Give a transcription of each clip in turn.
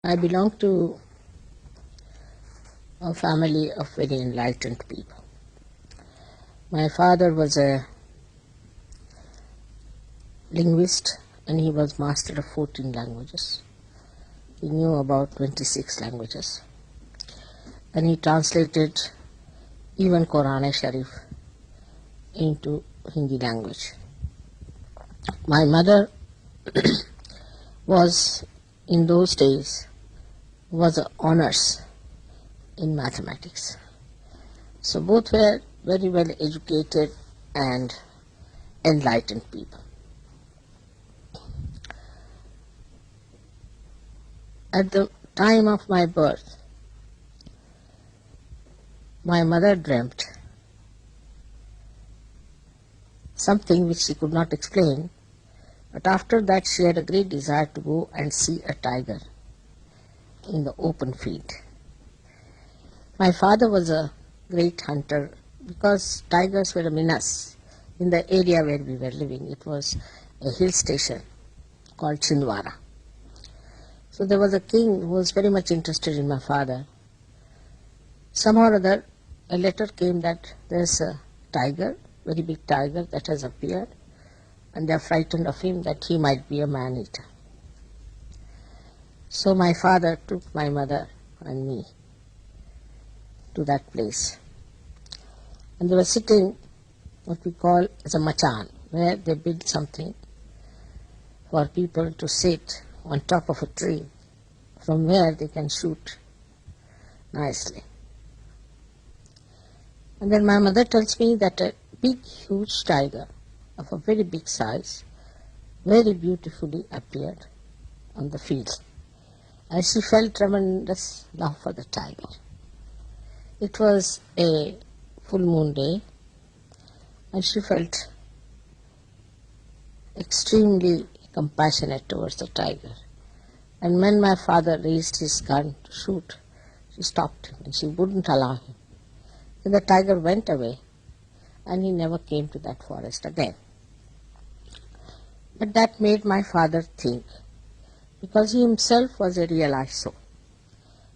I belong to a family of very enlightened people. My father was a linguist and he was master of 14 languages. He knew about 26 languages and he translated even Quran-e-Sharif into Hindi language. My mother was, in those days, was an honors in mathematics. So both were very well educated and enlightened people. At the time of my birth, my mother dreamt something which she could not explain, but after that she had a great desire to go and see a tiger in the open field. My father was a great hunter because tigers were a menace in the area where we were living. It was a hill station called Chhindwara. So there was a king who was very much interested in my father. Somehow or other, a letter came that there's a tiger, very big tiger that has appeared, and they are frightened of him that he might be a man-eater. So my father took my mother and me to that place. And they were sitting what we call as a machan, where they build something for people to sit on top of a tree from where they can shoot nicely. And then my mother tells me that a big, huge tiger of a very big size very beautifully appeared on the field. And she felt tremendous love for the tiger. It was a full moon day, and she felt extremely compassionate towards the tiger. And when my father raised his gun to shoot, she stopped him and she wouldn't allow him. Then the tiger went away and he never came to that forest again. But that made my father think, because he himself was a realized soul,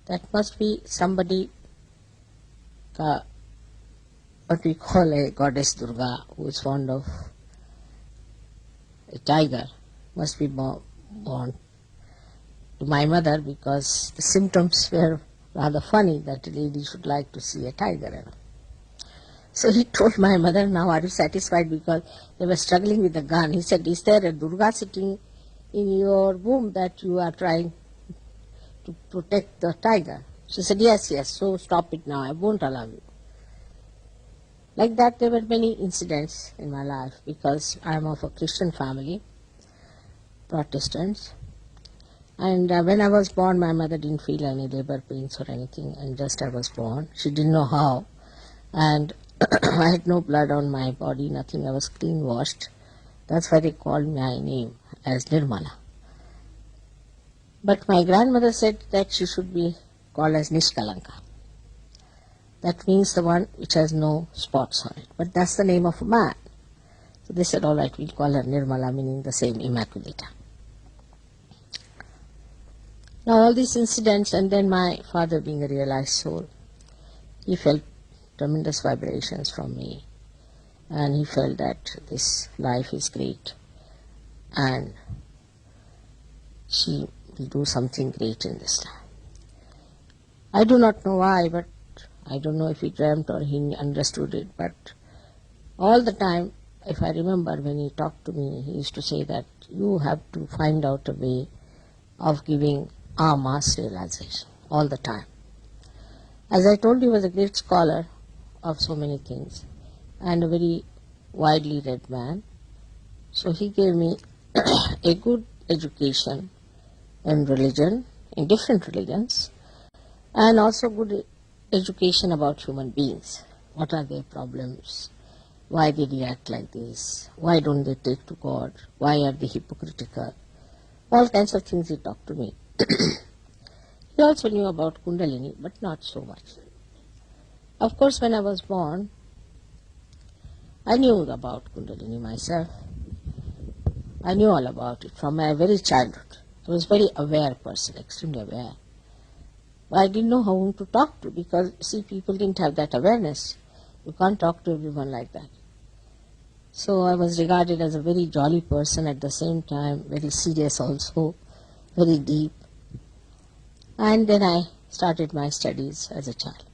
that must be somebody, what we call a goddess Durga, who is fond of a tiger, must be born to my mother, because the symptoms were rather funny that a lady should like to see a tiger. So he told my mother, now are you satisfied, because they were struggling with the gun. He said, is there a Durga sitting in your womb that you are trying to protect the tiger? She said, yes, so stop it now, I won't allow you. Like that there were many incidents in my life, because I am of a Christian family, Protestants. And when I was born, my mother didn't feel any labor pains or anything, and just I was born. She didn't know how. And I had no blood on my body, nothing. I was clean washed. That's why they called my name as Nirmala. But my grandmother said that she should be called as Nishkalanka. That means the one which has no spots on it. But that's the name of a man. So they said, all right, we'll call her Nirmala, meaning the same, Immaculata. Now all these incidents, and then my father being a realized soul, he felt tremendous vibrations from me, and he felt that this life is great and she will do something great in this life. I do not know why, but I don't know if he dreamt or he understood it, but all the time, if I remember when he talked to me, he used to say that you have to find out a way of giving our mass realization all the time. As I told you, he was a great scholar of so many things and a very widely read man. So he gave me a good education in religion, in different religions, and also good education about human beings. What are their problems? Why they react like this? Why don't they take to God? Why are they hypocritical? All kinds of things he talked to me. He also knew about Kundalini, but not so much. Of course, when I was born, I knew about Kundalini myself. I knew all about it from my very childhood. I was a very aware person, extremely aware. But I didn't know whom to talk to because, see, people didn't have that awareness. You can't talk to everyone like that. So I was regarded as a very jolly person, at the same time very serious also, very deep. And then I started my studies as a child.